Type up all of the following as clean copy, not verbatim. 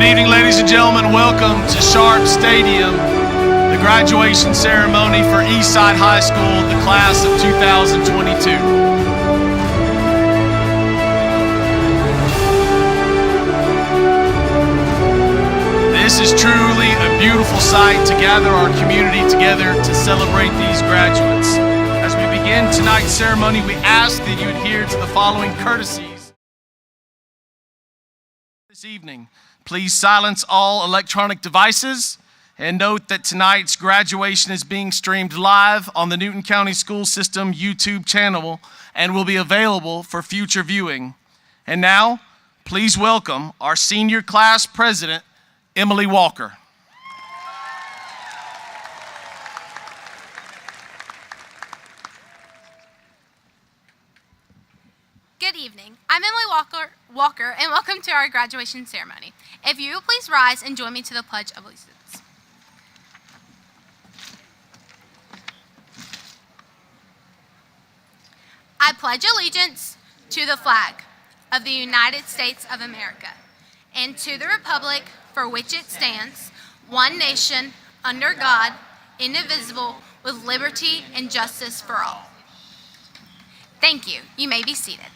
evening, ladies and gentlemen. Welcome to Sharp Stadium, the graduation ceremony for Eastside High School, the class of 2022. This is truly a beautiful sight to gather our community together to celebrate these graduates. As we begin tonight's ceremony, we ask that you adhere to the following courtesies. This evening, please silence all electronic devices and note that tonight's graduation is being streamed live on the Newton County School System YouTube channel and will be available for future viewing. And now, please welcome our senior class president, Emily Walker. Good evening. I'm Emily Walker, and welcome to our graduation ceremony. If you will please rise and join me to the Pledge of Allegiance. I pledge allegiance to the flag of the United States of America and to the republic for which it stands, one nation, under God, indivisible, with liberty and justice for all. Thank you. You may be seated.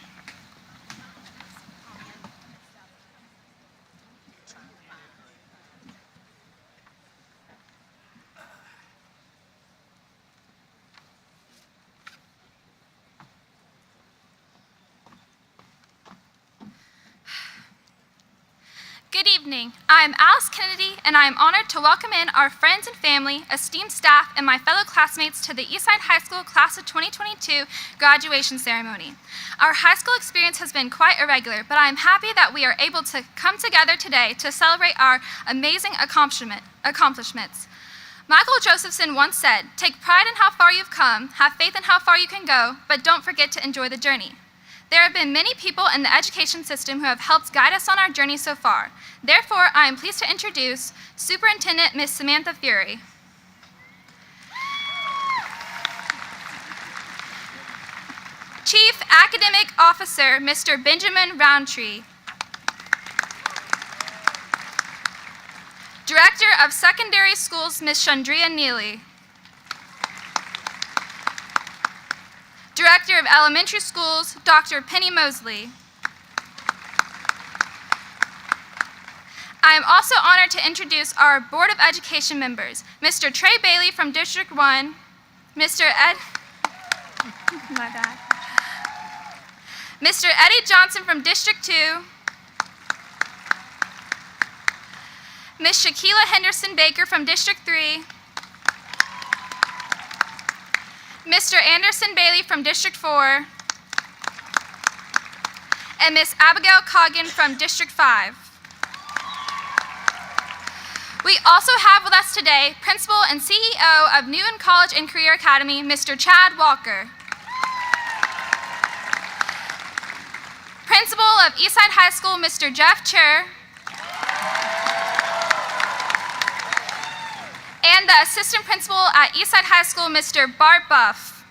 Good evening. I am Alice Kennedy, and I am honored to welcome in our friends and family, esteemed staff, and my fellow classmates to the Eastside High School Class of 2022 graduation ceremony. Our high school experience has been quite irregular, but I am happy that we are able to come together today to celebrate our amazing accomplishments. Michael Josephson once said, "Take pride in how far you've come, have faith in how far you can go, but don't forget to enjoy the journey." There have been many people in the education system who have helped guide us on our journey so far. Therefore, I am pleased to introduce Superintendent Ms. Samantha Fury. Chief Academic Officer, Mr. Benjamin Roundtree. Director of Secondary Schools, Ms. Chandria Neely. Director of Elementary Schools, Dr. Penny Mosley. I am also honored to introduce our Board of Education members, Mr. Trey Bailey from District 1, Mr. Eddie Johnson from District 2, Ms. Shaquila Henderson Baker from District 3, Mr. Anderson Bailey from District 4, and Ms. Abigail Coggin from District 5. We also have with us today Principal and CEO of Newton College and Career Academy, Mr. Chad Walker. Principal of Eastside High School, Mr. Jeff Cher. And the Assistant Principal at Eastside High School, Mr. Bart Buff.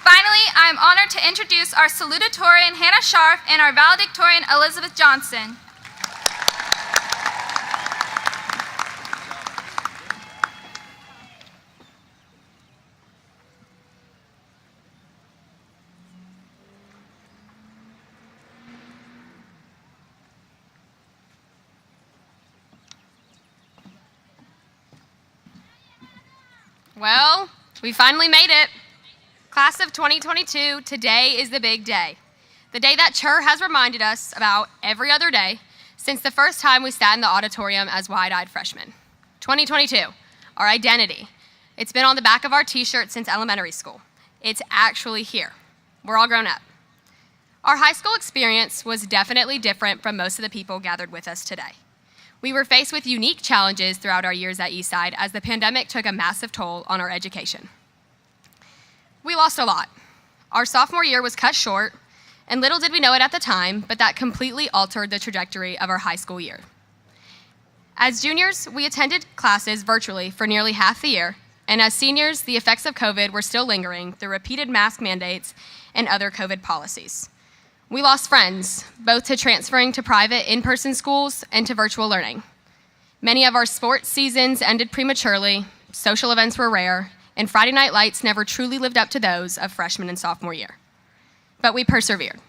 Finally, I am honored to introduce our salutatorian, Hannah Scharf, and our valedictorian, Elizabeth Johnson. Well, we finally made it. Class of 2022, today is the big day. The day that Cher has reminded us about every other day since the first time we sat in the auditorium as wide-eyed freshmen. 2022, our identity. It's been on the back of our t-shirt since elementary school. It's actually here. We're all grown up. Our high school experience was definitely different from most of the people gathered with us today. We were faced with unique challenges throughout our years at Eastside as the pandemic took a massive toll on our education. We lost a lot. Our sophomore year was cut short, and little did we know it at the time, but that completely altered the trajectory of our high school year. As juniors, we attended classes virtually for nearly half the year, and as seniors, the effects of COVID were still lingering through repeated mask mandates and other COVID policies. We lost friends, both to transferring to private in-person schools and to virtual learning. Many of our sports seasons ended prematurely, social events were rare, and Friday night lights never truly lived up to those of freshman and sophomore year. But we persevered.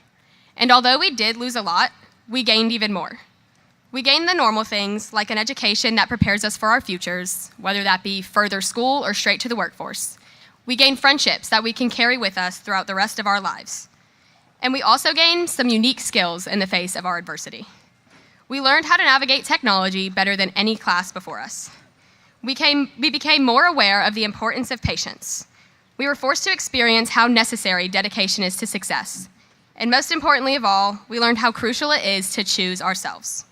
And although we did lose a lot, we gained even more. We gained the normal things like an education that prepares us for our futures, whether that be further school or straight to the workforce. We gained friendships that we can carry with us throughout the rest of our lives. And we also gained some unique skills in the face of our adversity. We learned how to navigate technology better than any class before us. We became more aware of the importance of patience. We were forced to experience how necessary dedication is to success. And most importantly of all, we learned how crucial it is to choose ourselves.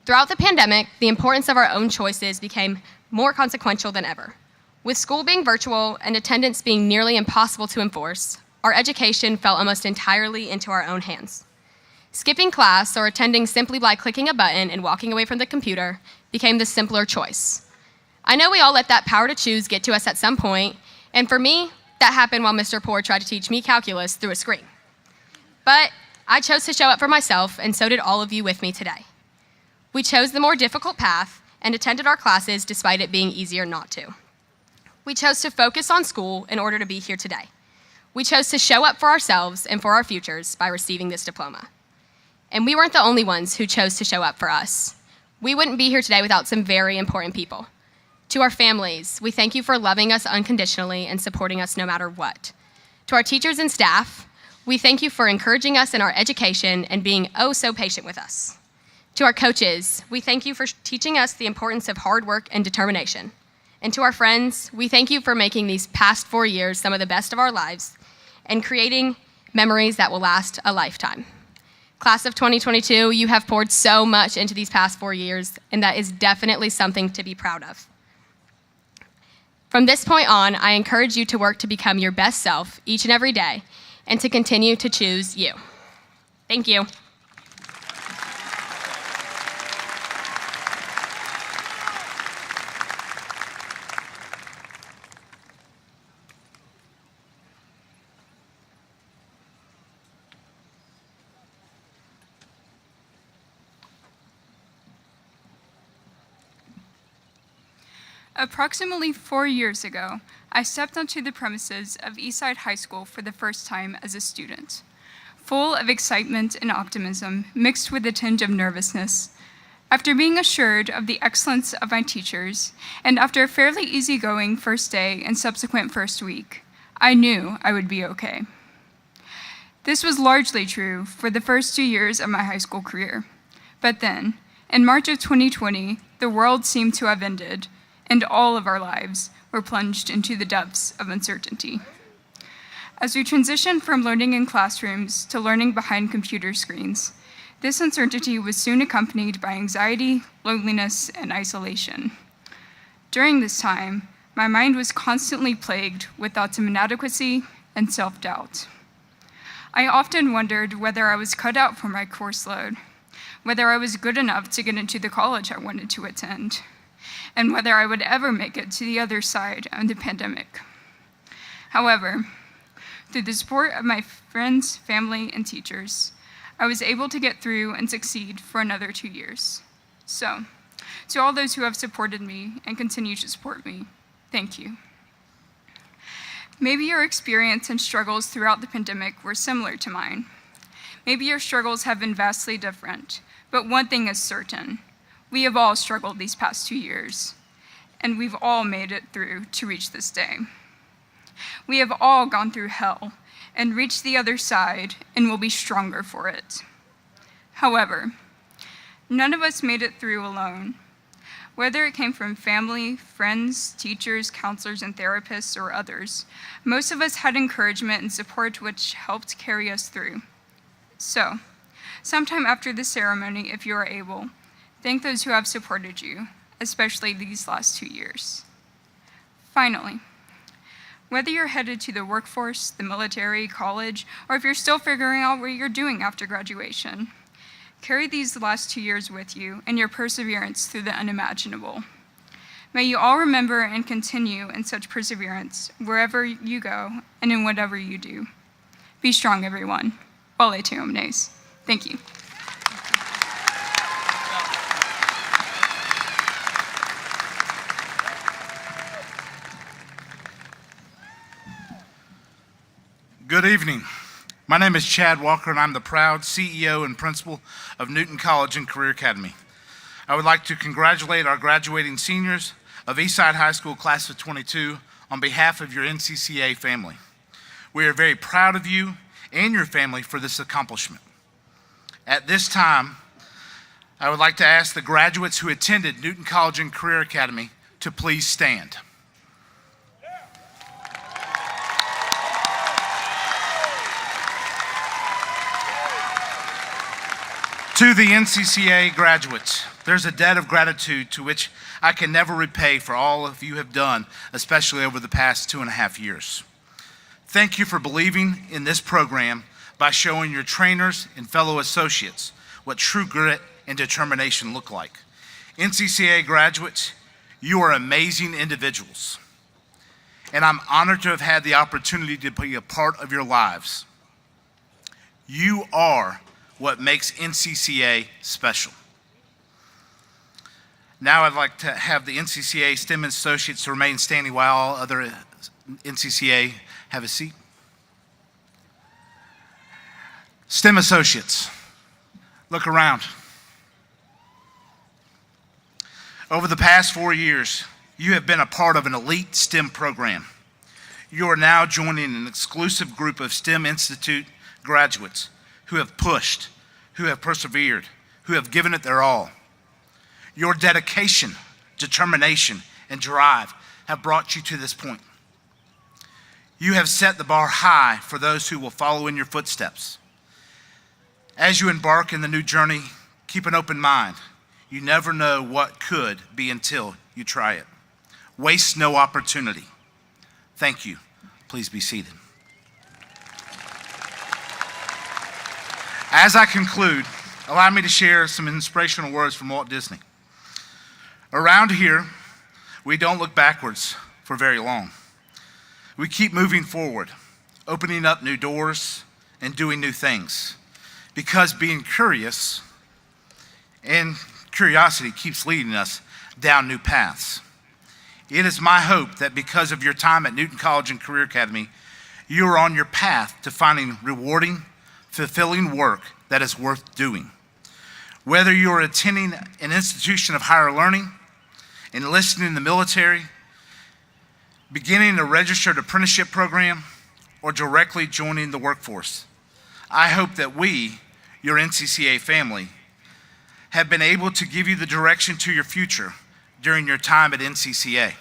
Throughout the pandemic, the importance of our own choices became more consequential than ever. With school being virtual and attendance being nearly impossible to enforce, our education fell almost entirely into our own hands. Skipping class or attending simply by clicking a button and walking away from the computer became the simpler choice. I know we all let that power to choose get to us at some point, and for me, that happened while Mr. Poor tried to teach me calculus through a screen. But I chose to show up for myself, and so did all of you with me today. We chose the more difficult path and attended our classes despite it being easier not to. We chose to focus on school in order to be here today. We chose to show up for ourselves and for our futures by receiving this diploma. And we weren't the only ones who chose to show up for us. We wouldn't be here today without some very important people. To our families, we thank you for loving us unconditionally and supporting us no matter what. To our teachers and staff, we thank you for encouraging us in our education and being oh so patient with us. To our coaches, we thank you for teaching us the importance of hard work and determination. And to our friends, we thank you for making these past 4 years some of the best of our lives and creating memories that will last a lifetime. Class of 2022, you have poured so much into these past 4 years, and that is definitely something to be proud of. From this point on, I encourage you to work to become your best self each and every day and to continue to choose you. Thank you. Approximately 4 years ago, I stepped onto the premises of Eastside High School for the first time as a student. Full of excitement and optimism, mixed with a tinge of nervousness. After being assured of the excellence of my teachers, and after a fairly easygoing first day and subsequent first week, I knew I would be okay. This was largely true for the first 2 years of my high school career. But then, in March of 2020, the world seemed to have ended, and all of our lives were plunged into the depths of uncertainty. As we transitioned from learning in classrooms to learning behind computer screens, this uncertainty was soon accompanied by anxiety, loneliness, and isolation. During this time, my mind was constantly plagued with thoughts of inadequacy and self-doubt. I often wondered whether I was cut out for my course load, whether I was good enough to get into the college I wanted to attend, and whether I would ever make it to the other side of the pandemic. However, through the support of my friends, family, and teachers, I was able to get through and succeed for another 2 years. So, to all those who have supported me and continue to support me, thank you. Maybe your experience and struggles throughout the pandemic were similar to mine. Maybe your struggles have been vastly different, but one thing is certain. We have all struggled these past 2 years, and we've all made it through to reach this day. We have all gone through hell and reached the other side and will be stronger for it. However, none of us made it through alone. Whether it came from family, friends, teachers, counselors, and therapists, or others, most of us had encouragement and support which helped carry us through. So, sometime after the ceremony, if you are able, thank those who have supported you, especially these last 2 years. Finally, whether you're headed to the workforce, the military, college, or if you're still figuring out what you're doing after graduation, carry these last 2 years with you and your perseverance through the unimaginable. May you all remember and continue in such perseverance wherever you go and in whatever you do. Be strong, everyone. Valedictorian nays. Thank you. Good evening. My name is Chad Walker, and I'm the proud CEO and principal of Newton College and Career Academy. I would like to congratulate our graduating seniors of Eastside High School Class of 22 on behalf of your NCCA family. We are very proud of you and your family for this accomplishment. At this time, I would like to ask the graduates who attended Newton College and Career Academy to please stand. To the NCCA graduates, there's a debt of gratitude to which I can never repay for all of you have done, especially over the past 2.5 years. Thank you for believing in this program by showing your trainers and fellow associates what true grit and determination look like. NCCA graduates, you are amazing individuals, and I'm honored to have had the opportunity to be a part of your lives. You are what makes NCCA special. Now I'd like to have the NCCA STEM associates remain standing while all other NCCA have a seat. STEM associates, look around. Over the past 4 years, you have been a part of an elite STEM program. You are now joining an exclusive group of STEM Institute graduates who have pushed, who have persevered, who have given it their all. Your dedication, determination, and drive have brought you to this point. You have set the bar high for those who will follow in your footsteps. As you embark in the new journey, keep an open mind. You never know what could be until you try it. Waste no opportunity. Thank you. Please be seated. As I conclude, allow me to share some inspirational words from Walt Disney. Around here, we don't look backwards for very long. We keep moving forward, opening up new doors and doing new things, because being curious and curiosity keeps leading us down new paths. It is my hope that because of your time at Newton College and Career Academy, you are on your path to finding rewarding, fulfilling work that is worth doing. Whether you are attending an institution of higher learning, enlisting in the military, beginning a registered apprenticeship program, or directly joining the workforce, I hope that we, your NCCA family, have been able to give you the direction to your future during your time at NCCA.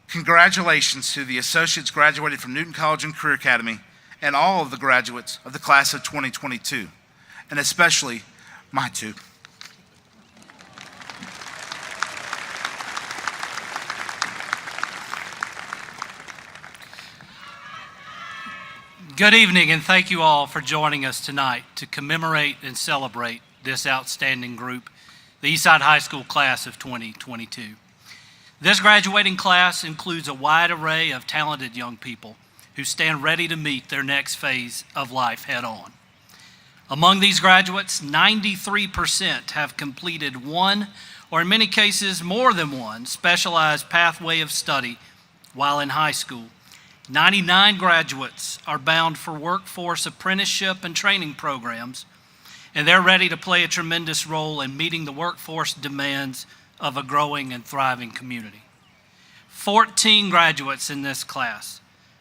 Congratulations to the associates graduated from Newton College and Career Academy and all of the graduates of the class of 2022, and especially my two. Good evening, and thank you all for joining us tonight to commemorate and celebrate this outstanding group, the Eastside High School class of 2022. This graduating class includes a wide array of talented young people who stand ready to meet their next phase of life head on. Among these graduates, 93% have completed one, or in many cases more than one, specialized pathway of study while in high school. 99 graduates are bound for workforce apprenticeship and training programs, and they're ready to play a tremendous role in meeting the workforce demands of a growing and thriving community. 14 graduates in this class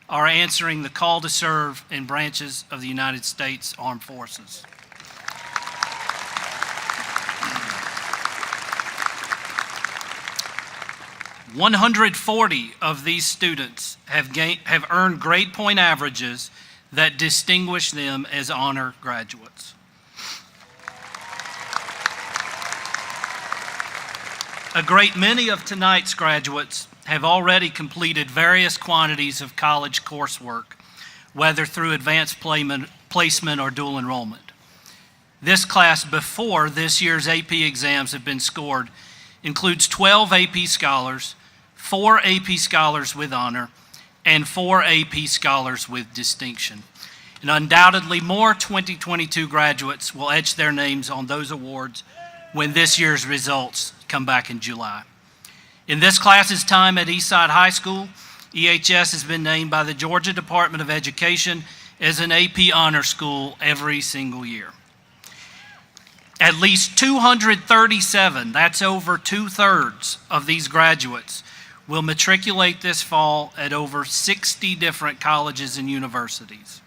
are answering the call to serve in branches of the United States Armed Forces. "140 of these students have earned grade point averages that distinguish them as honor graduates. A great many of tonight's graduates have already completed various quantities of college coursework, whether through advanced placement or dual enrollment. This class, before this year's AP exams have been scored, includes 12 AP scholars, 4 AP scholars with honor, and 4 AP scholars with distinction. And undoubtedly more 2022 graduates will etch their names on those awards when this year's results come back in July. In this class's time at Eastside High School, EHS has been named by the Georgia Department of Education as an AP honor school every single year. At least 237, that's over 2/3 of these graduates, will matriculate this fall at over 60 different colleges and universities.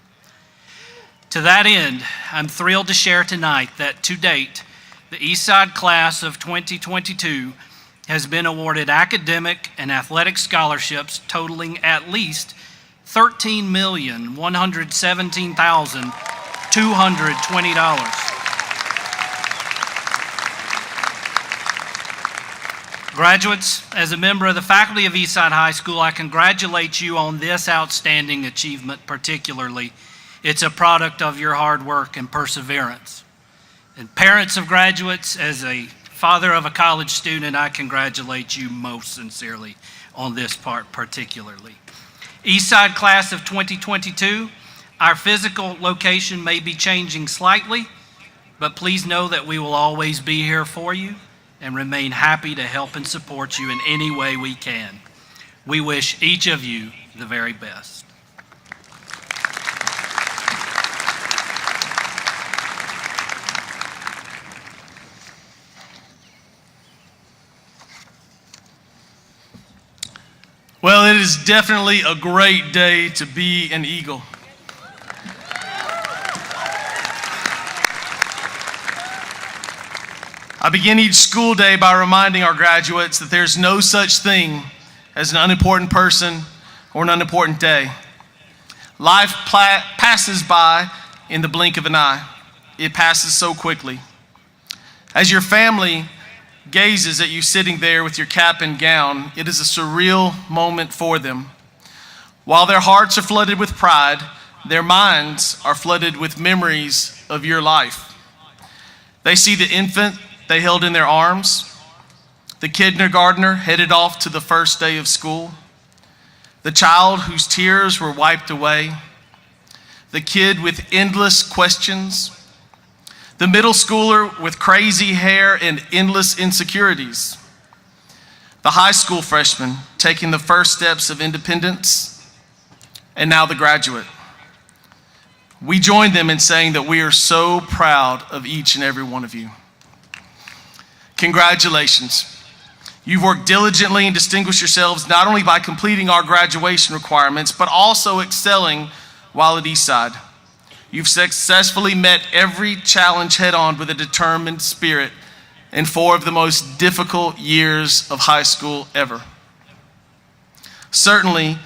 To that end, I'm thrilled to share tonight that to date, the Eastside class of 2022 has been awarded academic and athletic scholarships totaling at least $13,117,220. Graduates, as a member of the faculty of Eastside High School, I congratulate you on this outstanding achievement particularly. It's a product of your hard work and perseverance. And parents of graduates, as a father of a college student, I congratulate you most sincerely on this part particularly. Eastside class of 2022, our physical location may be changing slightly, but please know that we will always be here for you and remain happy to help and support you in any way we can. We wish each of you the very best. Well, it is definitely a great day to be an Eagle. I begin each school day by reminding our graduates that there's no such thing as an unimportant person or an unimportant day. Life passes by in the blink of an eye. It passes so quickly. As your family gazes at you sitting there with your cap and gown, it is a surreal moment for them. While their hearts are flooded with pride, their minds are flooded with memories of your life. They see the infant they held in their arms, the kindergartner headed off to the first day of school, the child whose tears were wiped away, the kid with endless questions, the middle schooler with crazy hair and endless insecurities, the high school freshman taking the first steps of independence, and now the graduate. We join them in saying that we are so proud of each and every one of you. Congratulations. You've worked diligently and distinguished yourselves not only by completing our graduation requirements, but also excelling while at Eastside. You've successfully met every challenge head-on with a determined spirit in 4 of the most difficult years of high school ever. Certainly,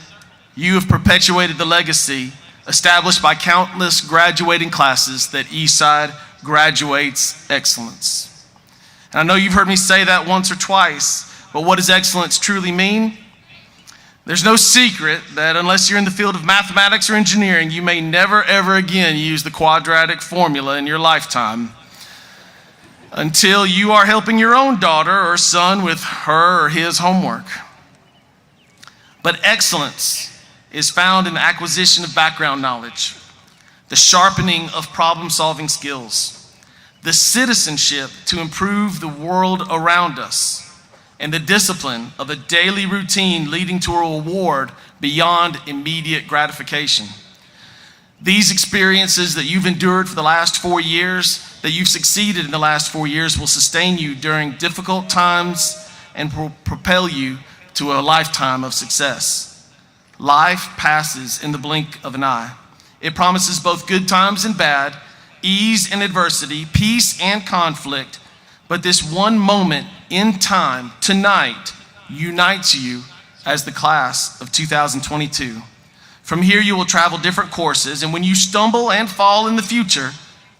you have perpetuated the legacy established by countless graduating classes that Eastside graduates excellence. And I know you've heard me say that once or twice, but what does excellence truly mean? There's no secret that unless you're in the field of mathematics or engineering, you may never ever again use the quadratic formula in your lifetime until you are helping your own daughter or son with her or his homework. But excellence is found in the acquisition of background knowledge, the sharpening of problem-solving skills, the citizenship to improve the world around us, and the discipline of a daily routine leading to a reward beyond immediate gratification. These experiences that you've endured for the last 4 years, that you've succeeded in the last 4 years, will sustain you during difficult times and will propel you to a lifetime of success. Life passes in the blink of an eye. It promises both good times and bad, ease and adversity, peace and conflict, but this one moment in time, tonight, unites you as the class of 2022. From here, you will travel different courses, and when you stumble and fall in the future,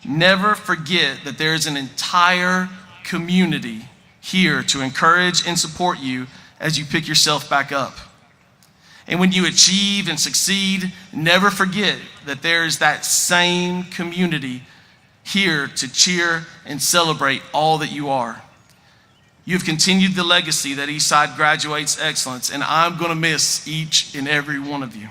never forget that there is an entire community here to encourage and support you as you pick yourself back up. And when you achieve and succeed, never forget that there is that same community here to cheer and celebrate all that you are. You've continued the legacy that Eastside graduates excellence, and I'm going to miss each and every one of you.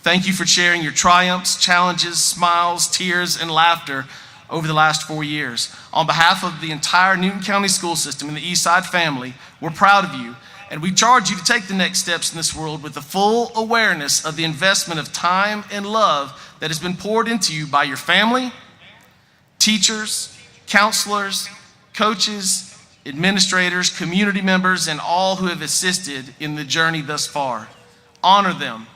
Thank you for sharing your triumphs, challenges, smiles, tears, and laughter over the last 4 years. On behalf of the entire Newton County school system and the Eastside family, we're proud of you, and we charge you to take the next steps in this world with the full awareness of the investment of time and love that has been poured into you by your family, teachers, counselors, coaches, administrators, community members, and all who have assisted in the journey thus far. Honor them.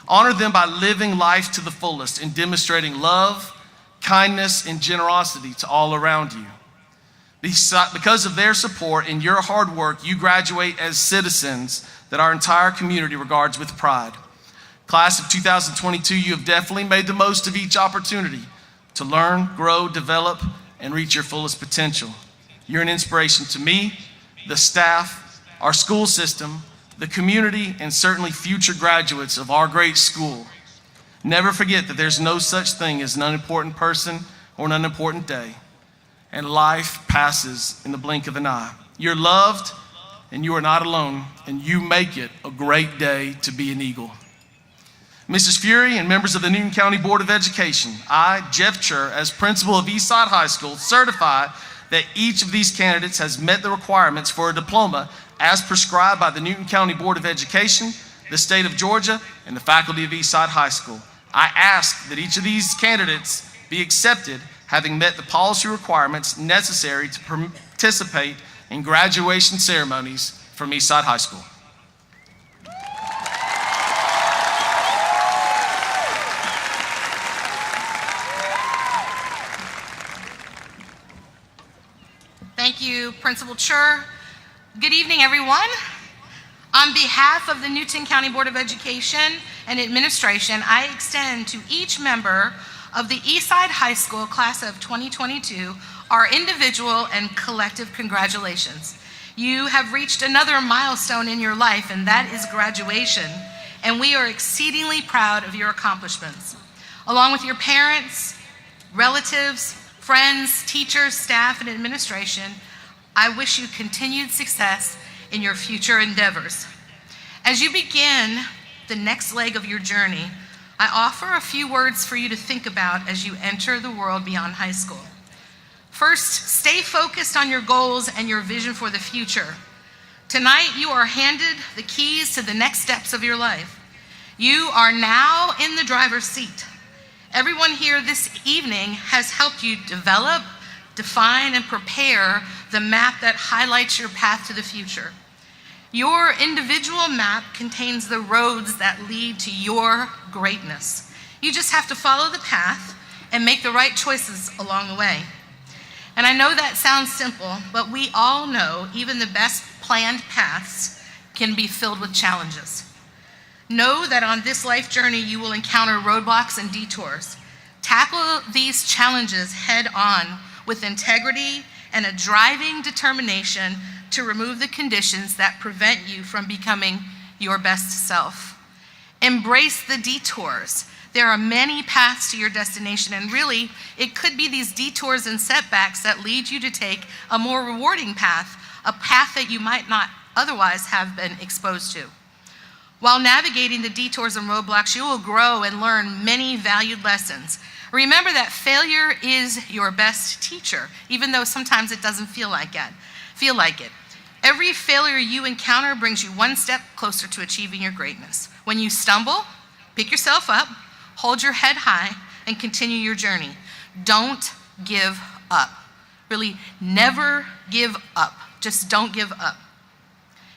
Honor them by living life to the fullest and demonstrating love, kindness, and generosity to all around you. Because of their support and your hard work, you graduate as citizens that our entire community regards with pride. Class of 2022, you have definitely made the most of each opportunity to learn, grow, develop, and reach your fullest potential. You're an inspiration to me, the staff, our school system, the community, and certainly future graduates of our great school. Never forget that there's no such thing as an unimportant person or an unimportant day, and life passes in the blink of an eye. You're loved, and you are not alone, and you make it a great day to be an Eagle. Mrs. Fury and members of the Newton County Board of Education, I, Jeff Chur, as principal of Eastside High School, certify that each of these candidates has met the requirements for a diploma as prescribed by the Newton County Board of Education, the state of Georgia, and the faculty of Eastside High School. I ask that each of these candidates be accepted, having met the policy requirements necessary to participate in graduation ceremonies from Eastside High School. Thank you, Principal Chur. Good evening, everyone. On behalf of the Newton County Board of Education and Administration, I extend to each member of the Eastside High School class of 2022 our individual and collective congratulations. You have reached another milestone in your life, and that is graduation, and we are exceedingly proud of your accomplishments. Along with your parents, relatives, friends, teachers, staff, and administration, I wish you continued success in your future endeavors. As you begin the next leg of your journey, I offer a few words for you to think about as you enter the world beyond high school. First, stay focused on your goals and your vision for the future. Tonight, you are handed the keys to the next steps of your life. You are now in the driver's seat. Everyone here this evening has helped you develop, define, and prepare the map that highlights your path to the future. Your individual map contains the roads that lead to your greatness. You just have to follow the path and make the right choices along the way. And I know that sounds simple, but we all know even the best planned paths can be filled with challenges. Know that on this life journey, you will encounter roadblocks and detours. Tackle these challenges head on with integrity and a driving determination to remove the conditions that prevent you from becoming your best self. Embrace the detours. There are many paths to your destination, and really, it could be these detours and setbacks that lead you to take a more rewarding path, a path that you might not otherwise have been exposed to. While navigating the detours and roadblocks, you will grow and learn many valued lessons. Remember that failure is your best teacher, even though sometimes it doesn't feel like it. Every failure you encounter brings you one step closer to achieving your greatness. When you stumble, pick yourself up, hold your head high, and continue your journey. Don't give up. Really, never give up. Just don't give up.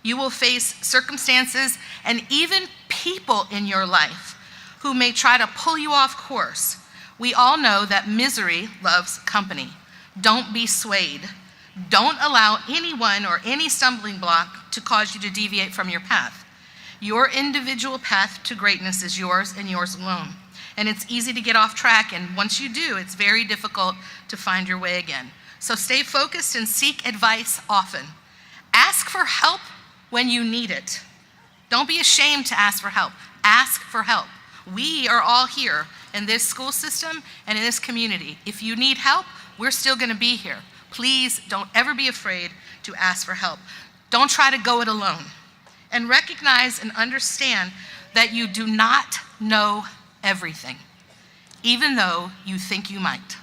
You will face circumstances and even people in your life who may try to pull you off course. We all know that misery loves company. Don't be swayed. Don't allow anyone or any stumbling block to cause you to deviate from your path. Your individual path to greatness is yours and yours alone. And it's easy to get off track, and once you do, it's very difficult to find your way again. So stay focused and seek advice often. Ask for help when you need it. Don't be ashamed to ask for help. Ask for help. We are all here in this school system and in this community. If you need help, we're still going to be here. Please don't ever be afraid to ask for help. Don't try to go it alone. And recognize and understand that you do not know everything, even though you think you might.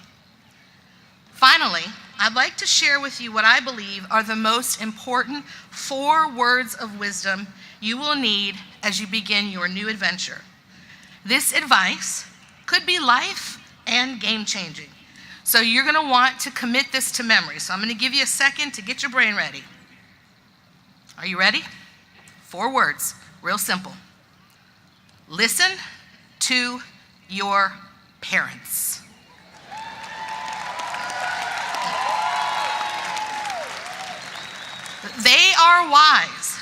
Finally, I'd like to share with you what I believe are the most important 4 words of wisdom you will need as you begin your new adventure. This advice could be life and game-changing, so you're going to want to commit this to memory. So I'm going to give you a second to get your brain ready. Are you ready? 4 words, real simple. Listen to your parents. They are wise,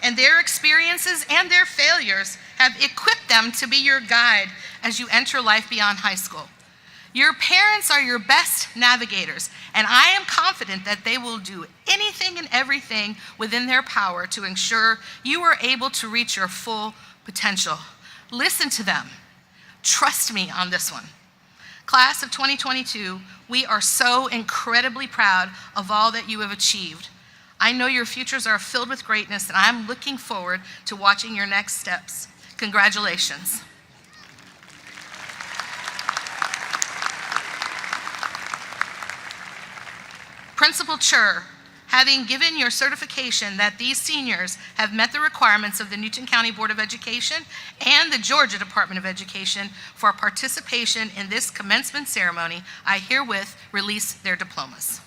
and their experiences and their failures have equipped them to be your guide as you enter life beyond high school. Your parents are your best navigators, and I am confident that they will do anything and everything within their power to ensure you are able to reach your full potential. Listen to them. Trust me on this one. Class of 2022, we are so incredibly proud of all that you have achieved. I know your futures are filled with greatness, and I'm looking forward to watching your next steps. Congratulations. Principal Chur, having given your certification that these seniors have met the requirements of the Newton County Board of Education and the Georgia Department of Education for participation in this commencement ceremony, I herewith release their diplomas.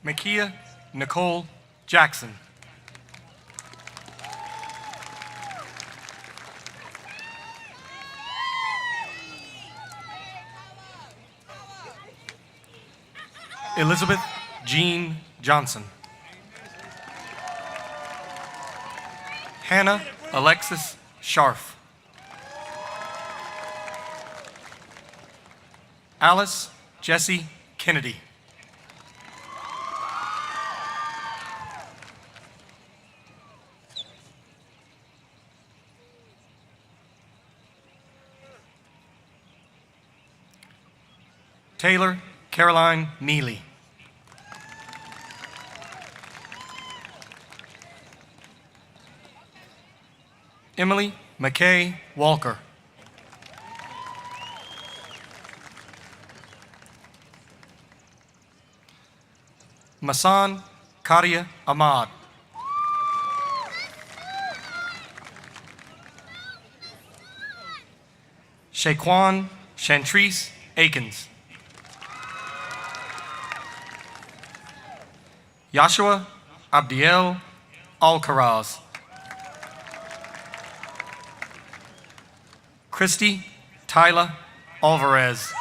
Makia Nicole Jackson. Elizabeth Jean Johnson. Hannah Alexis Scharf. Alice Jessie Kennedy. Taylor Caroline Neely. Emily McKay Walker. Masan Kadia Ahmad. Shaquan Chantrice Akins. Yashua Abdiel Alcaraz. Christy Tyler Alvarez.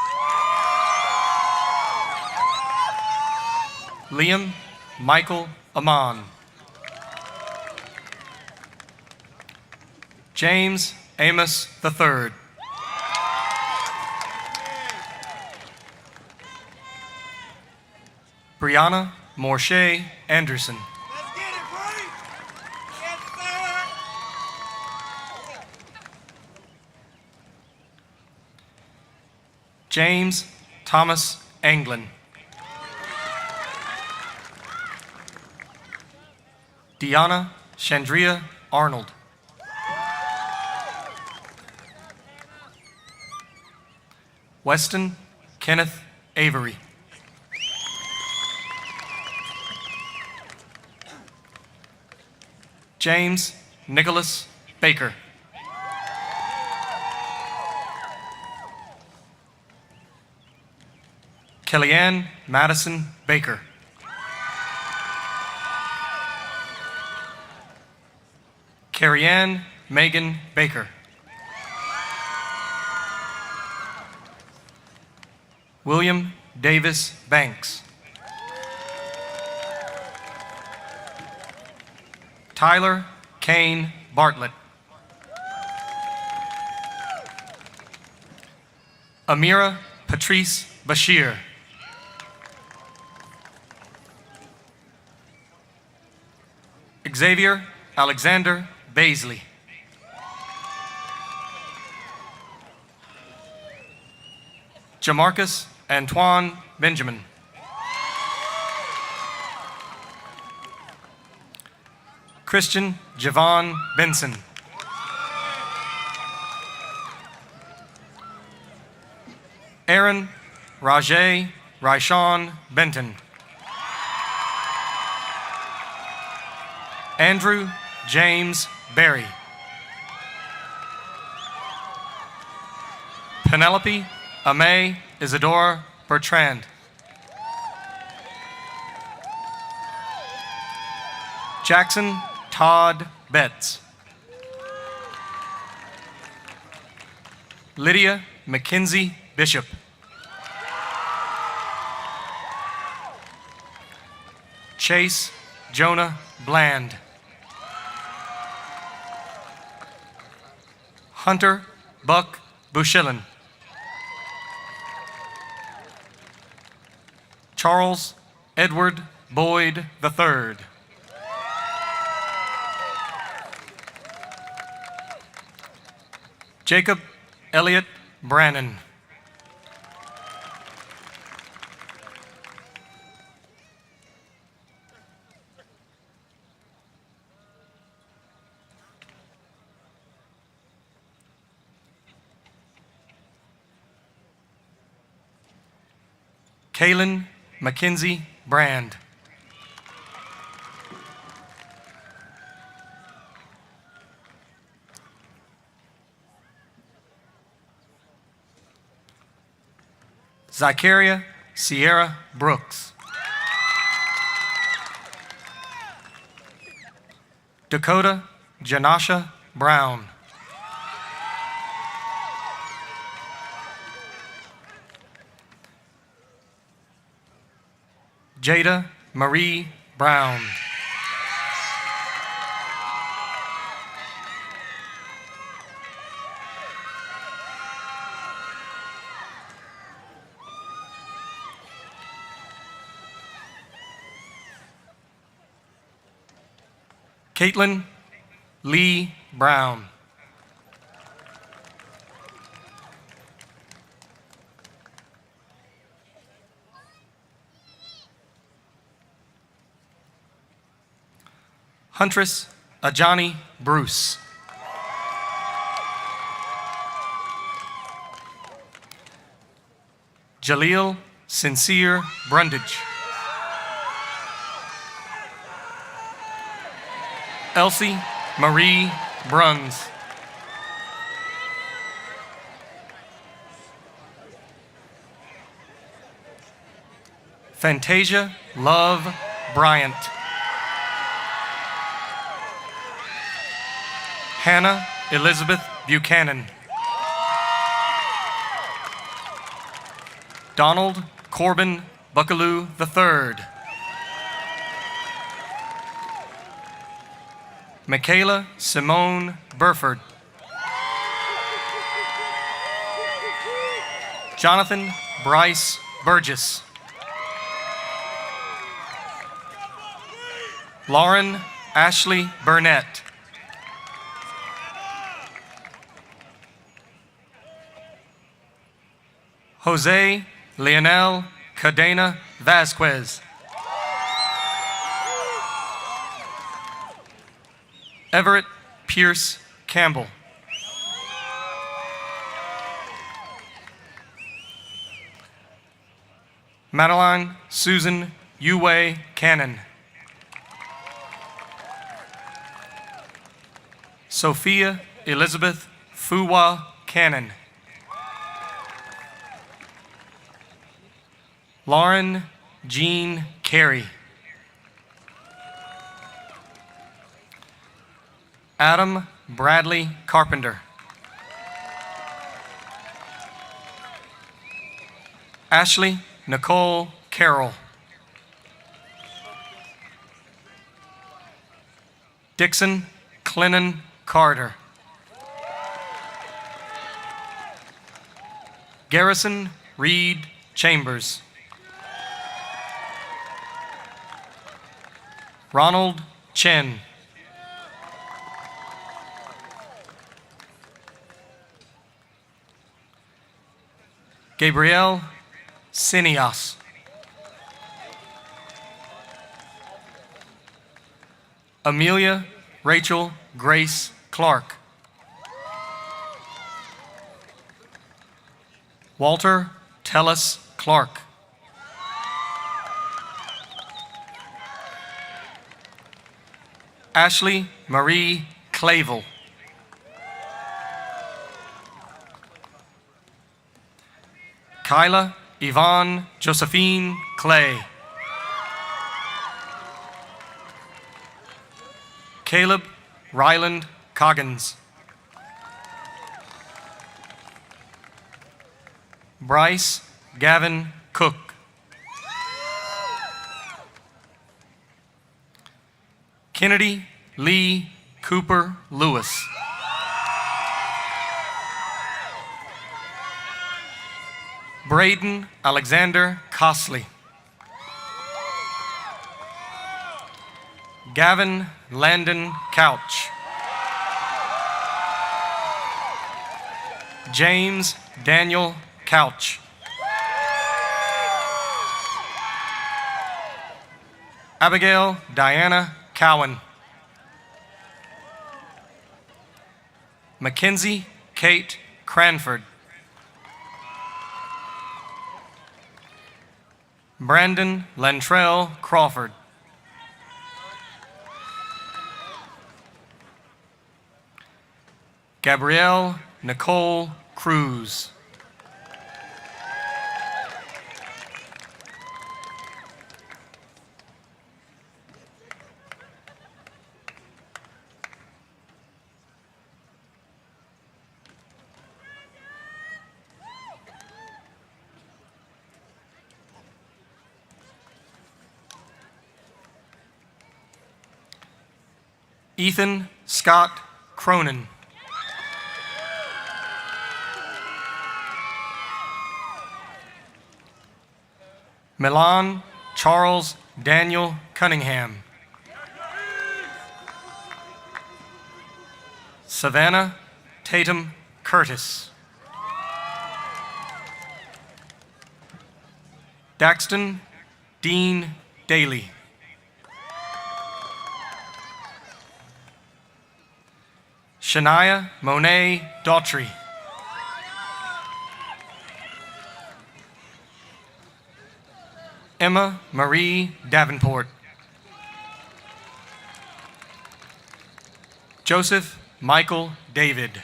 Liam Michael Amon. James Amos III. Brianna Morshe Anderson. Let's get it, Bree. Yes, sir. James Thomas Anglin. Deanna Chandria Arnold. Weston Kenneth Avery. James Nicholas Baker. Kellyanne Madison Baker. Carrie-Ann Megan Baker. William Davis Banks. Tyler Kane Bartlett. Amira Patrice Bashir. Xavier Alexander Baisley. Jamarcus Antoine Benjamin. Christian Javon Benson. Aaron Rajay Raishan Benton. Andrew James Berry. Penelope Amay Isadora Bertrand. Jackson Todd Betts. Lydia Mackenzie Bishop. Chase Jonah Bland. Hunter Buck Bushillin. Charles Edward Boyd III. Jacob Elliott Brannon. Kaylin Mackenzie Brand. Zycaria Sierra Brooks. Dakota Janasha Brown. Jada Marie Brown. Caitlin Lee Brown. Huntress Ajani Bruce. Jaleel Sincere Brundage. Elsie Marie Bruns. Fantasia Love Bryant. Hannah Elizabeth Buchanan. Donald Corbin Buckaloo III. Michaela Simone Burford. Jonathan Bryce Burgess. Lauren Ashley Burnett. Jose Leonel Cadena Vasquez. Everett Pierce Campbell. Madeline Susan Uway Cannon. Sophia Elizabeth Fuwa Cannon. Lauren Jean Carey. Adam Bradley Carpenter. Ashley Nicole Carroll. Dixon Clennon Carter. Garrison Reed Chambers. Ronald Chen. Gabrielle Sinias. Amelia Rachel Grace Clark. Walter Tellis Clark. Ashley Marie Clavel. Kyla Yvonne Josephine Clay. Caleb Ryland Coggins. Bryce Gavin Cook. Kennedy Lee Cooper Lewis. Braden Alexander Cosley. Gavin Landon Couch. James Daniel Couch. Abigail Diana Cowan. Mackenzie Kate Cranford. Brandon Lantrell Crawford. Gabrielle Nicole Cruz. Ethan Scott Cronin. Milan Charles Daniel Cunningham. Savannah Tatum Curtis. Daxton Dean Daly. Shania Monet Daughtry. Emma Marie Davenport. Joseph Michael David.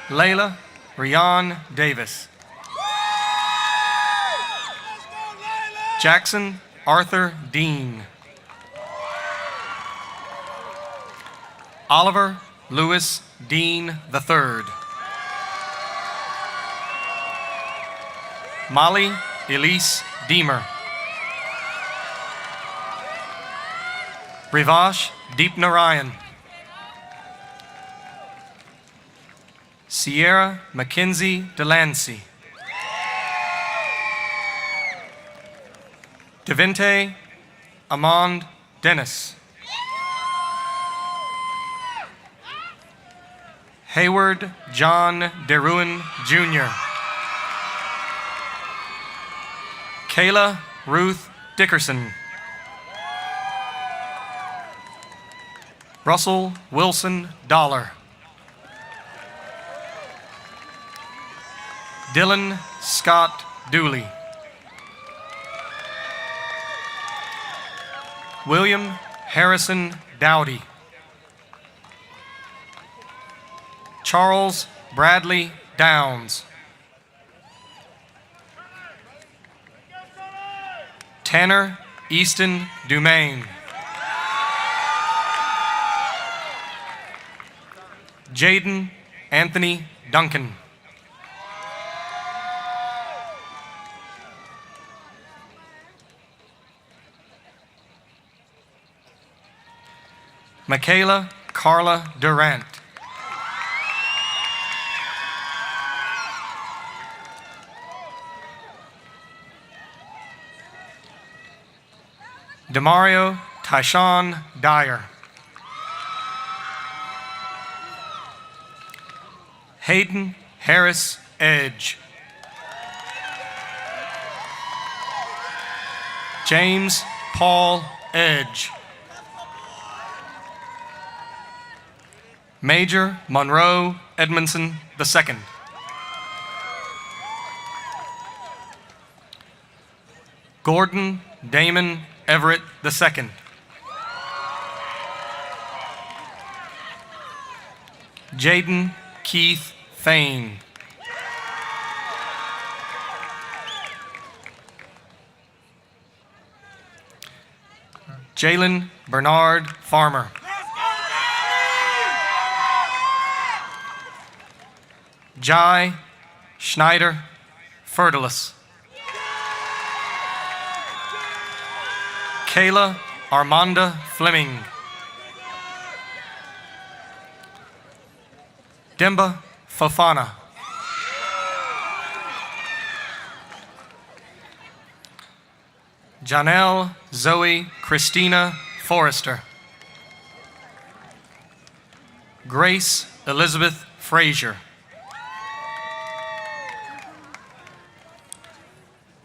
Layla Rian Davis. Jackson Arthur Dean. Oliver Lewis Dean III. Molly Elise Deemer. Rivash Deepnarayan. Sierra Mackenzie Delancey. Devinte Amand Dennis. Hayward John DeRuin Jr. Kayla Ruth Dickerson. Russell Wilson Dollar. Dylan Scott Dooley. William Harrison Dowdy. Charles Bradley Downs. Tanner Easton Dumaine. Jaden Anthony Duncan. Michaela Carla Durant. Demario Tyshawn Dyer. Hayden Harris Edge. James Paul Edge. Major Monroe Edmondson II. Gordon Damon Everett II. Jaden Keith Fain. Jalen Bernard Farmer. Jai Schneider Fertilis. Kayla Armanda Fleming. Demba Fofana. Janelle Zoe Christina Forrester. Grace Elizabeth Frazier.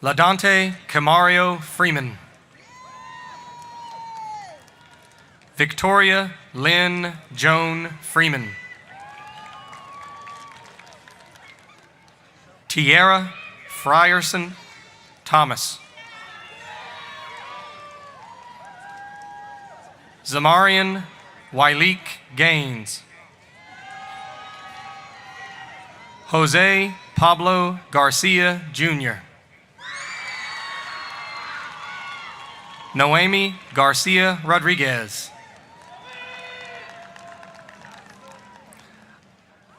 LaDante Camario Freeman. Victoria Lynn Joan Freeman. Tierra Frierson Thomas. Zamarian Wyleek Gaines. Jose Pablo Garcia Jr. Noemi Garcia Rodriguez.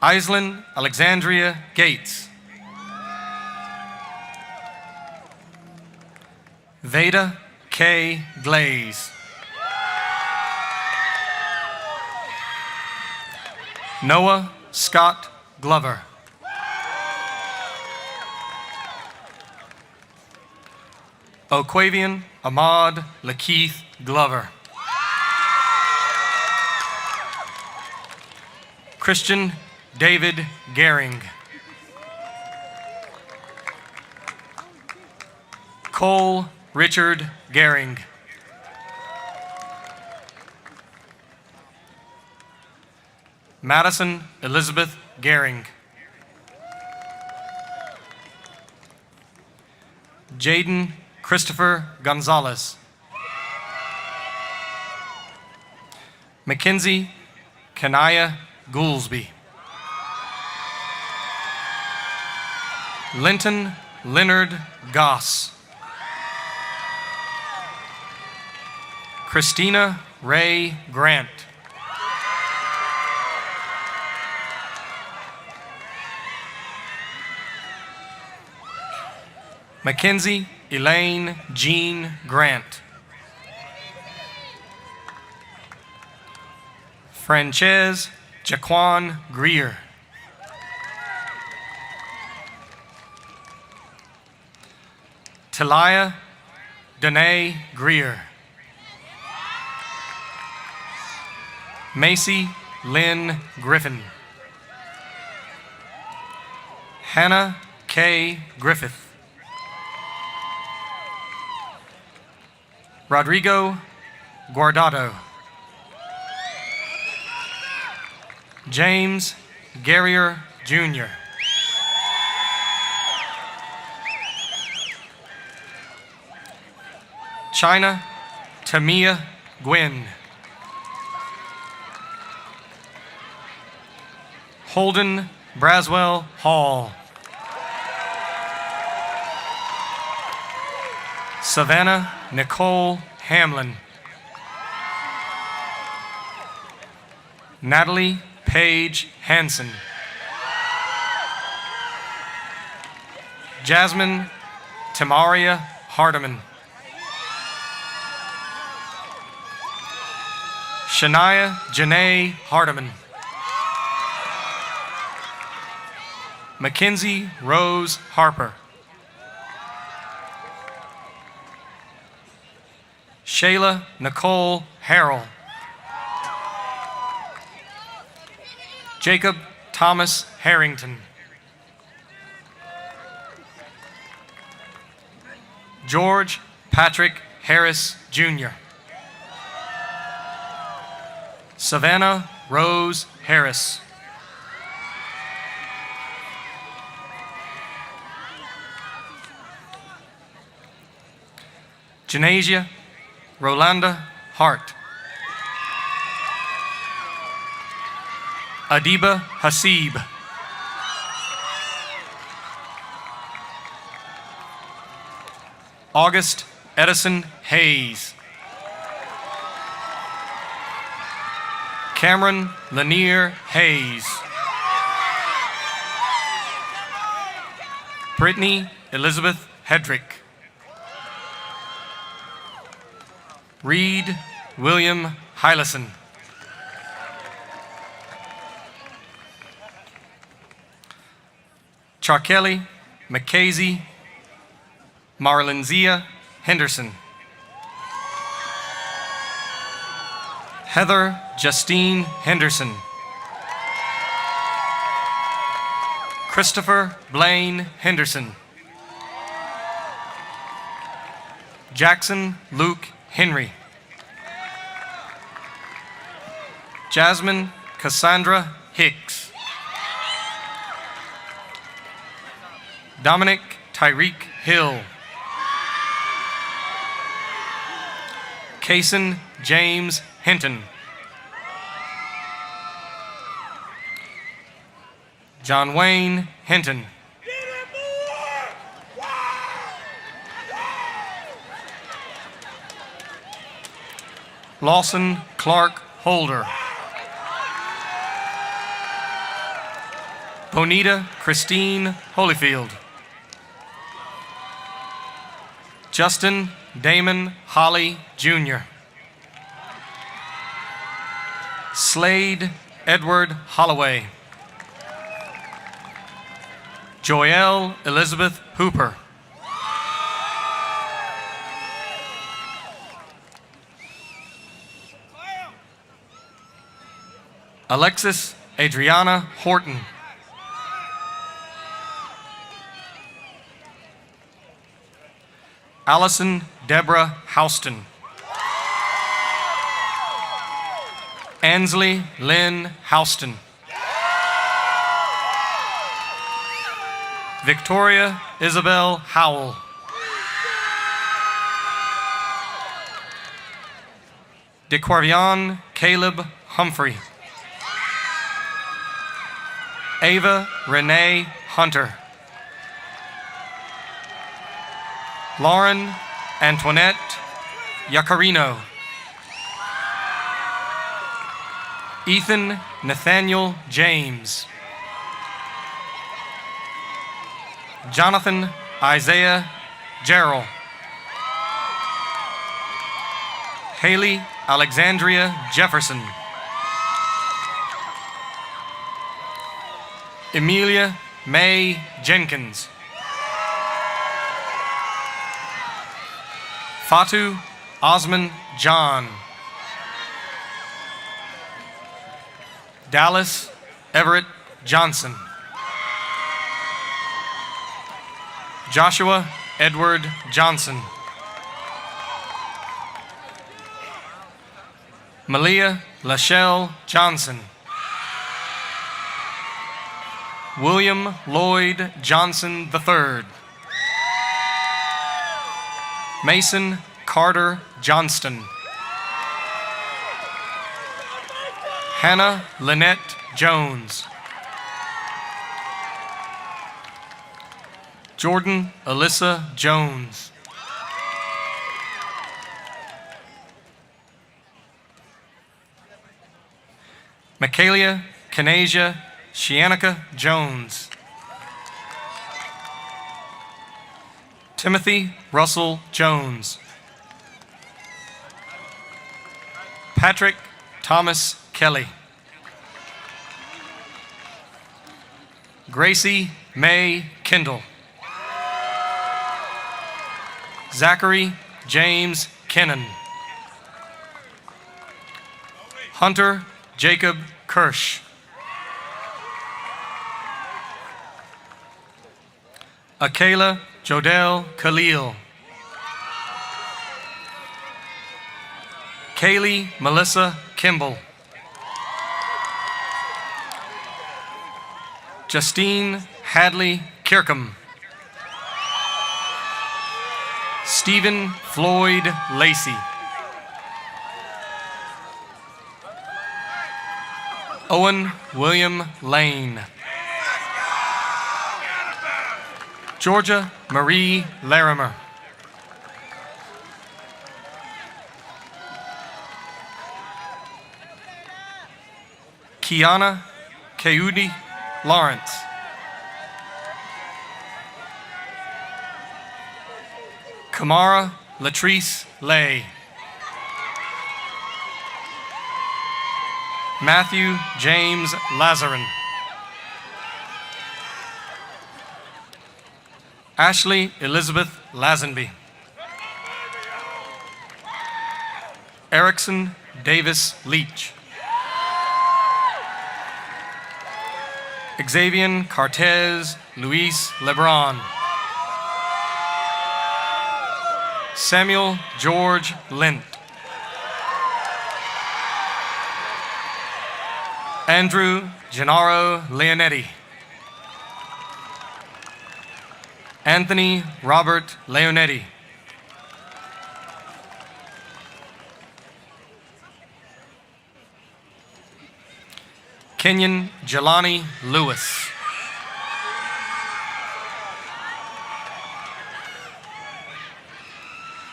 Aislinn Alexandria Gates. Veda K. Glaze. Noah Scott Glover. Oquavian Ahmad Lakeith Glover. Christian David Gehring. Cole Richard Gehring. Madison Elizabeth Gehring. Jaden Christopher Gonzalez. Mackenzie Kanaya Goolsby. Linton Leonard Goss. Christina Ray Grant. Mackenzie Elaine Jean Grant. Frances Jaquan Greer. Talia Danae Greer. Macy Lynn Griffin. Hannah K. Griffith. Rodrigo Guardado. James Garrier Jr. China Tamia Gwynn. Holden Braswell Hall. Savannah Nicole Hamlin. Natalie Paige Hansen. Jasmine Tamaria Shania Janae Hardiman. Mackenzie Rose Harper. Shayla Nicole Harrell. Jacob Thomas Harrington. George Patrick Harris, Jr. Savannah Rose Harris. Janasia Rolanda Hart. Adiba Hasib. August Edison Hayes. Cameron Lanier Hayes. Brittany Elizabeth Hedrick. Reed William Hylison. Charkelly McKaysey Marlenzia Henderson. Heather Justine Henderson. Christopher Blaine Henderson. Jackson Luke Henry. Jasmine Cassandra Hicks. Dominic Tyreek Hill. Kaysen James Hinton. John Wayne Hinton. Lawson Clark Holder. Bonita Christine Holyfield. Justin Damon Holly, Jr. Slade Edward Holloway. Joelle Elizabeth Hooper. Alexis Adriana Horton. Allison Deborah Houston. Ansley Lynn Houston. Victoria Isabel Howell. DeQuavion Caleb Humphrey. Ava Renee Hunter. Lauren Antoinette Yacarino. Ethan Nathaniel James. Jonathan Isaiah Gerald. Haley Alexandria Jefferson. Emilia Mae Jenkins. Fatu Osman John. Dallas Everett Johnson. Joshua Edward Johnson. Malia Lachelle Johnson. William Lloyd Johnson III. Mason Carter Johnston. Hannah Lynette Jones. Jordan Alyssa Jones. Michaelia Kanasia Shianica Jones. Timothy Russell Jones. Patrick Thomas Kelly. Gracie May Kendall. Zachary James Kennan. Hunter Jacob Kirsch. Akayla Jodell Khalil. Kaylee Melissa Kimball. Justine Hadley Kirkham. Stephen Floyd Lacey. Owen William Lane. Georgia Marie Larimer. Kiana Keudi Lawrence. Kamara Latrice Lay. Matthew James Lazarin. Ashley Elizabeth Lazenby. Erickson Davis Leach. Xavier Cartez Luis Lebron. Samuel George Lint. Andrew Gennaro Leonetti. Anthony Robert Leonetti. Kenyon Jelani Lewis.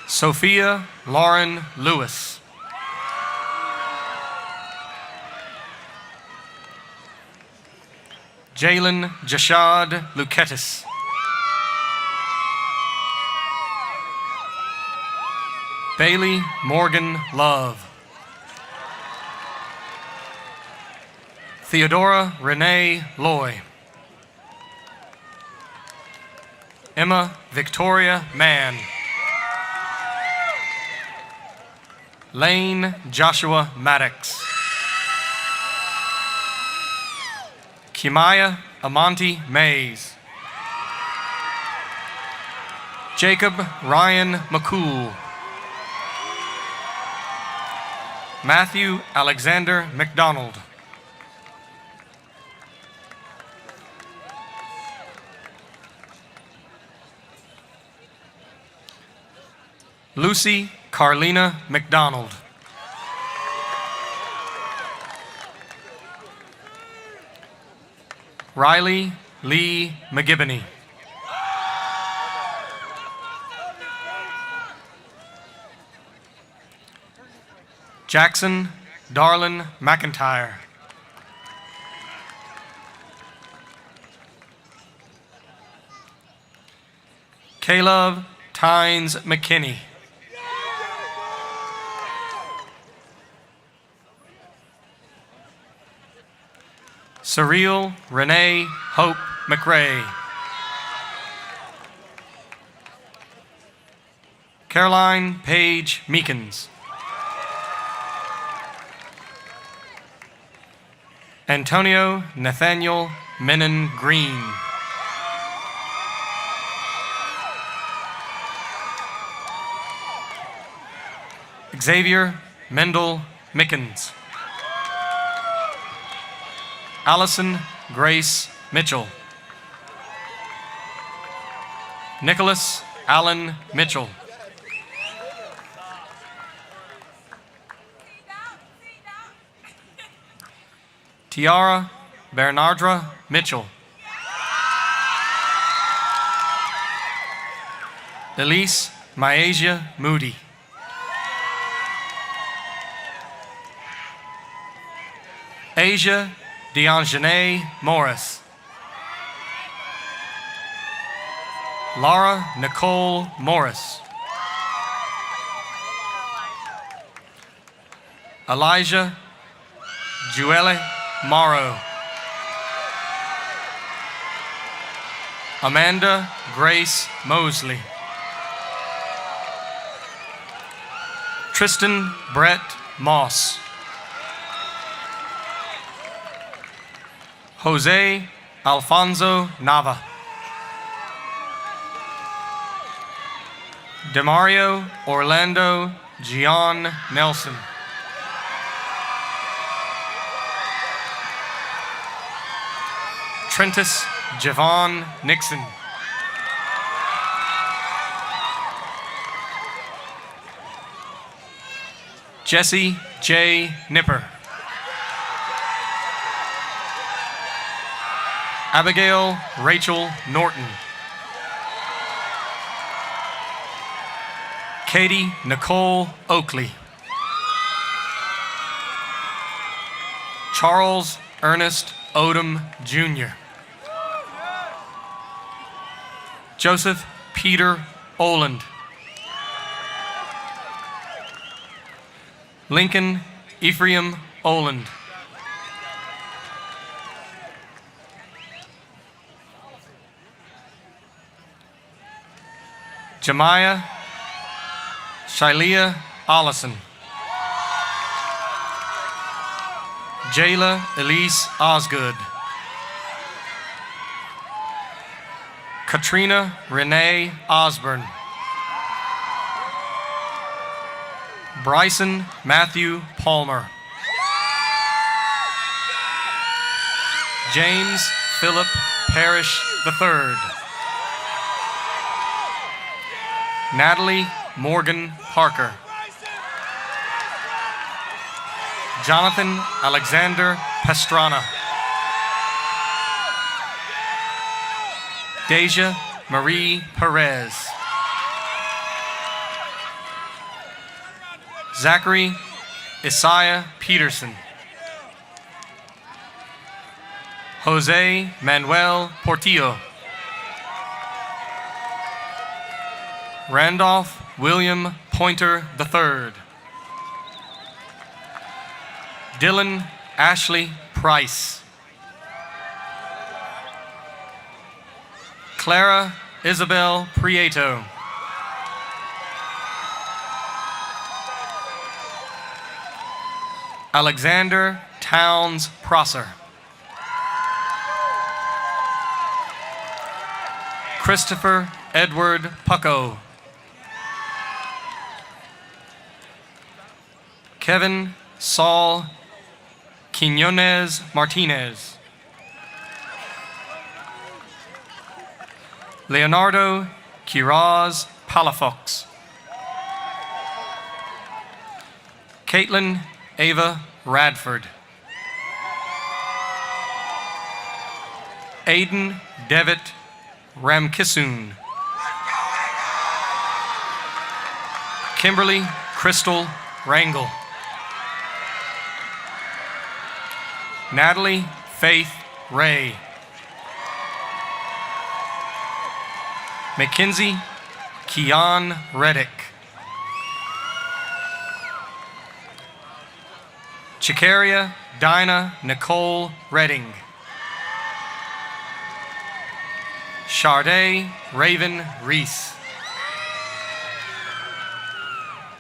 Sophia Lauren Lewis. Jalen Jashad Luketis. Bailey Morgan Love. Theodora Renee Loy. Emma Victoria Mann. Lane Joshua Maddox. Kimaya Amonte Mays. Jacob Ryan McCool. Matthew Alexander McDonald. Lucy Carlina McDonald. Riley Lee McGibbony. Jackson Darlin McIntyre. Caleb Tynes McKinney. Surreal Renee Hope McRae. Caroline Paige Meekins. Antonio Nathaniel Menon Green. Xavier Mendel Mickens. Allison Grace Mitchell. Nicholas Allen Mitchell. Tiara Bernardra Mitchell. Elise Myasia Moody. Asia Deanjanae Morris. Laura Nicole Morris. Elijah Juele Morrow. Amanda Grace Mosley. Tristan Brett Moss. Jose Alfonso Nava. Demario Orlando Gian Nelson. Trentus Javon Nixon. Jesse J. Nipper. Abigail Rachel Norton. Katie Nicole Oakley. Charles Ernest Odom Jr. Joseph Peter Oland. Lincoln Ephraim Oland. Jemiah Shilea Allison. Jayla Elise Osgood. Katrina Renee Osborne. Bryson Matthew Palmer. James Philip Parrish III. Natalie Morgan Parker. Jonathan Alexander Pastrana. Deja Marie Perez. Zachary Isaiah Peterson. Jose Manuel Portillo. Randolph William Pointer III. Dylan Ashley Price. Clara Isabel Prieto. Alexander Towns Prosser. Christopher Edward Pucko. Kevin Saul Quinones Martinez. Leonardo Quiroz Palafox. Caitlin Ava Radford. Aiden Devitt Ramkissoon. Kimberly Crystal Rangel. Natalie Faith Ray. Mackenzie Keon Reddick. Chikaria Dinah Nicole Redding. Sharday Raven Reese.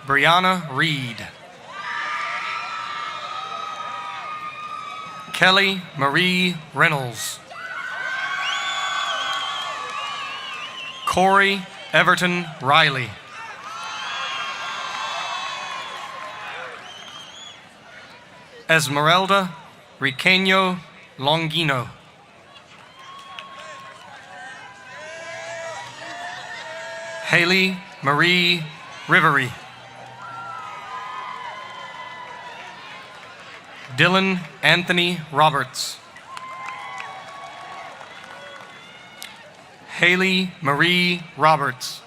Brianna Reed. Kelly Marie Reynolds. Corey Everton Riley. Esmeralda Riqueño Longino. Haley Marie Rivery. Dylan Anthony Roberts. Haley Marie Roberts.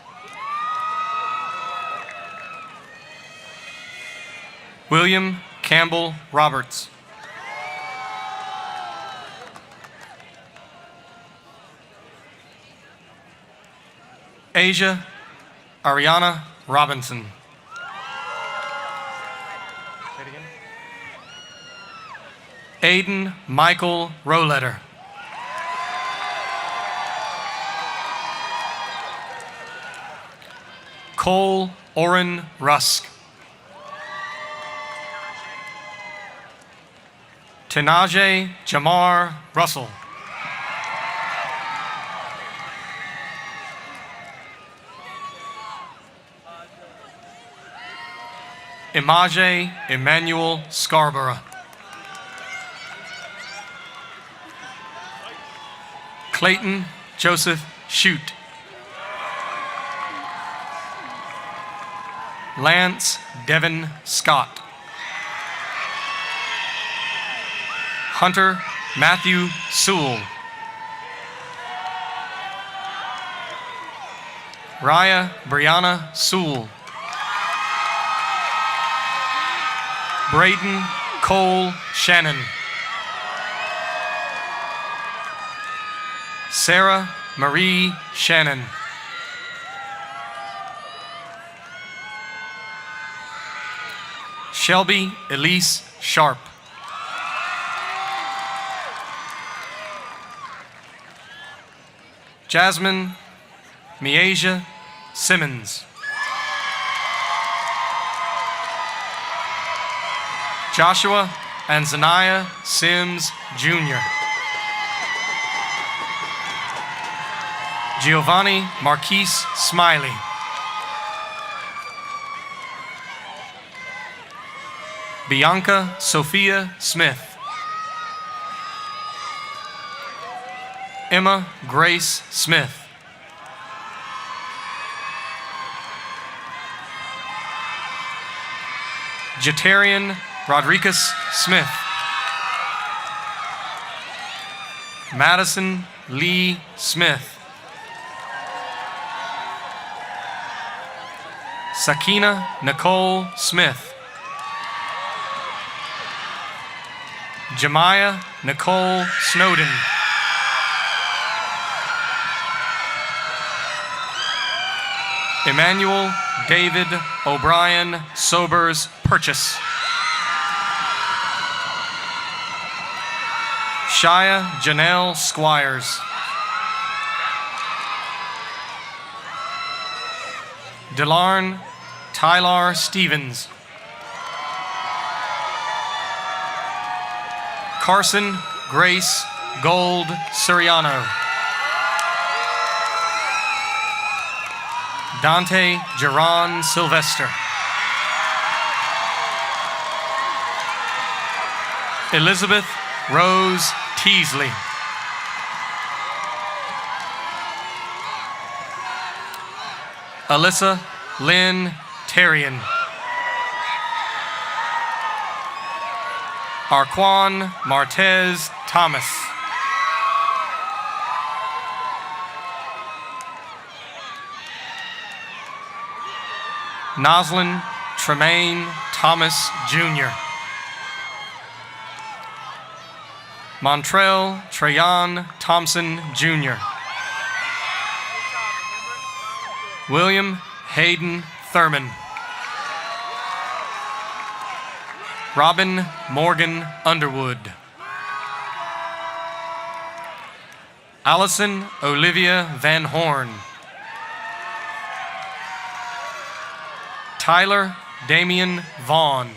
William Campbell Roberts. Asia Ariana Robinson. Say it again. Aiden Michael Roletter. Cole Oren Rusk. Tenaje Jamar Russell. Imaje Emmanuel Scarborough. Clayton Joseph Shute. Lance Devin Scott. Hunter Matthew Sewell. Raya Brianna Sewell. Braden Cole Shannon. Sarah Marie Shannon. Shelby Elise Sharp. Jasmine Miasia Simmons. Joshua Anzaniah Sims Jr. Giovanni Marquise Smiley. Bianca Sophia Smith. Emma Grace Smith. Jatarian Rodriguez Smith. Madison Lee Smith. Sakina Nicole Smith. Jemiah Nicole Snowden. Emmanuel David O'Brien Sobers Purchase. Shia Janelle Squires. Delarn Tylar Stevens. Carson Grace Gold Suriano. Dante Geron Sylvester. Elizabeth Rose Teasley. Alyssa Lynn Terrian. Arquan Martez Thomas. Noslin Tremaine Thomas Jr. Montrell Trayon Thompson Jr. William Hayden Thurman. Robin Morgan Underwood. Allison Olivia Van Horn. Tyler Damian Vaughn.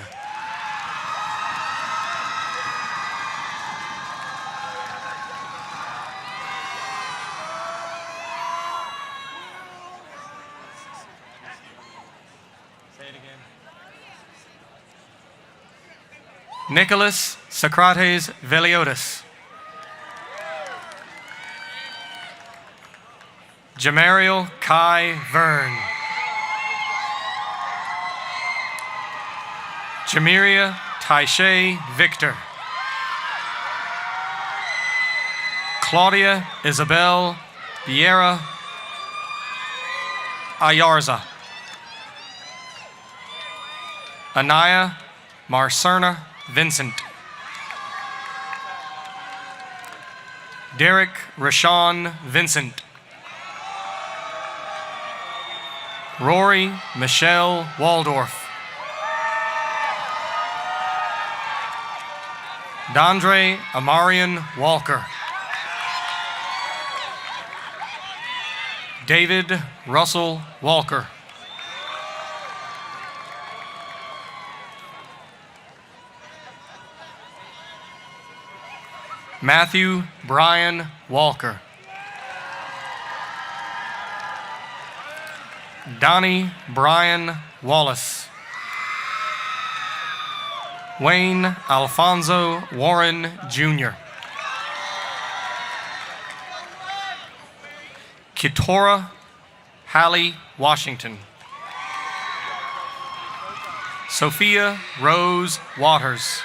Nicholas Socrates Veliotis. Jamariel Kai Verne. Jamiria Taishay Victor. Claudia Isabel Vieira Ayarza. Anaya Marcerna Vincent. Derek Rashawn Vincent. Rory Michelle Waldorf. Dondre Amarian Walker. David Russell Walker. Matthew Brian Walker. Donnie Brian Wallace. Wayne Alfonso Warren Jr. Kitora Hallie Washington. Sophia Rose Waters.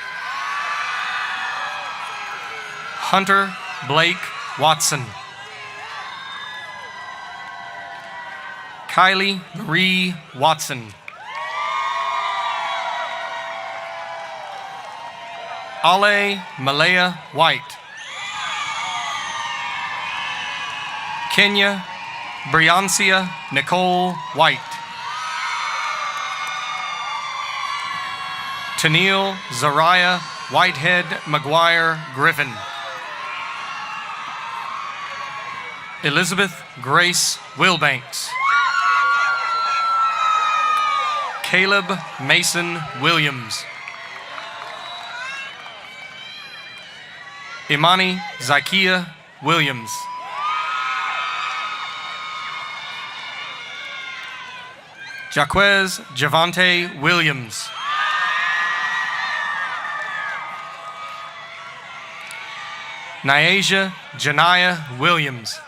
Hunter Blake Watson. Kylie Marie Watson. Ale Malaya White. Kenya Briancia Nicole White. Tennille Zariah Whitehead McGuire Griffin. Elizabeth Grace Wilbanks. Caleb Mason Williams. Imani Zakia Williams. Jaquez Javante Williams. Nyasia Janiyah Williams.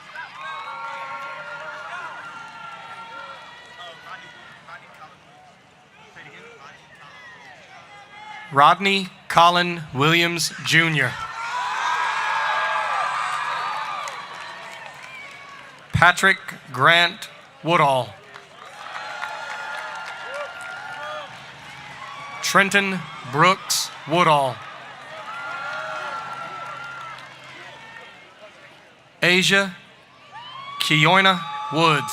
Rodney Colin Williams Jr. Patrick Grant Woodall. Trenton Brooks Woodall. Asia Keoina Woods.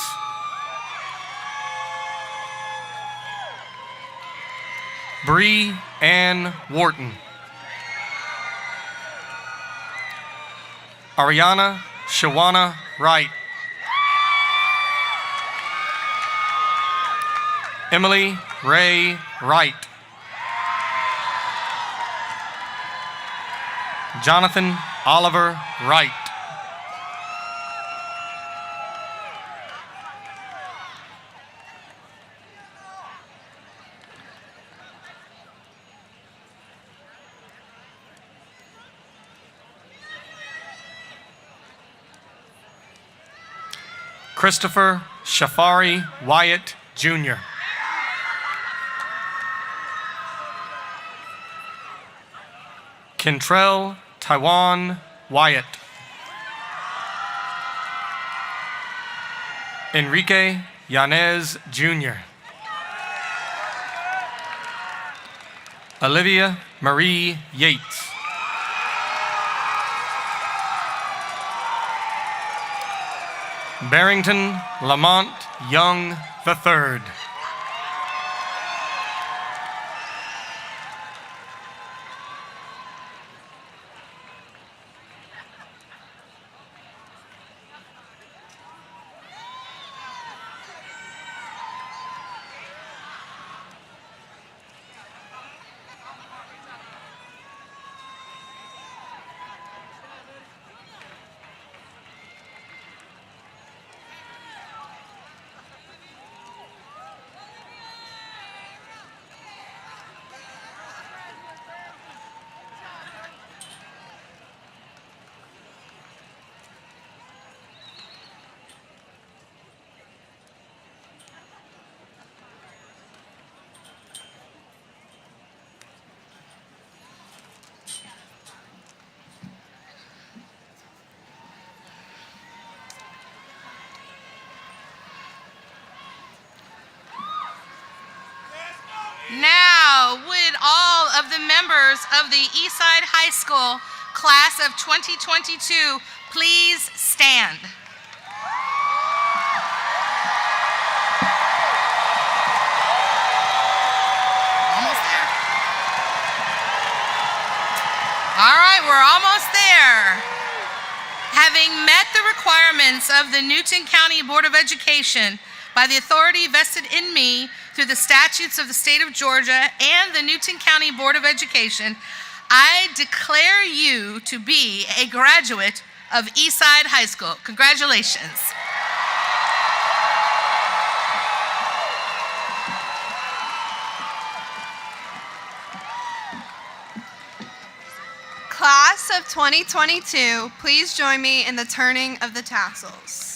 Bree Ann Wharton. Ariana Shawana Wright. Emily Ray Wright. Jonathan Oliver Wright. Christopher Shafari Wyatt Jr. Kentrell Taiwan Wyatt. Enrique Yanez Jr. Olivia Marie Yates. Barrington Lamont Young III. Now, would all of the members of the Eastside High School class of 2022 please stand? Almost there. All we're almost there. Having met the requirements of the Newton County Board of Education by the authority vested in me through the statutes of the state of Georgia and the Newton County Board of Education, I declare you to be a graduate of Eastside High School. Congratulations. Class of 2022, please join me in the turning of the tassels.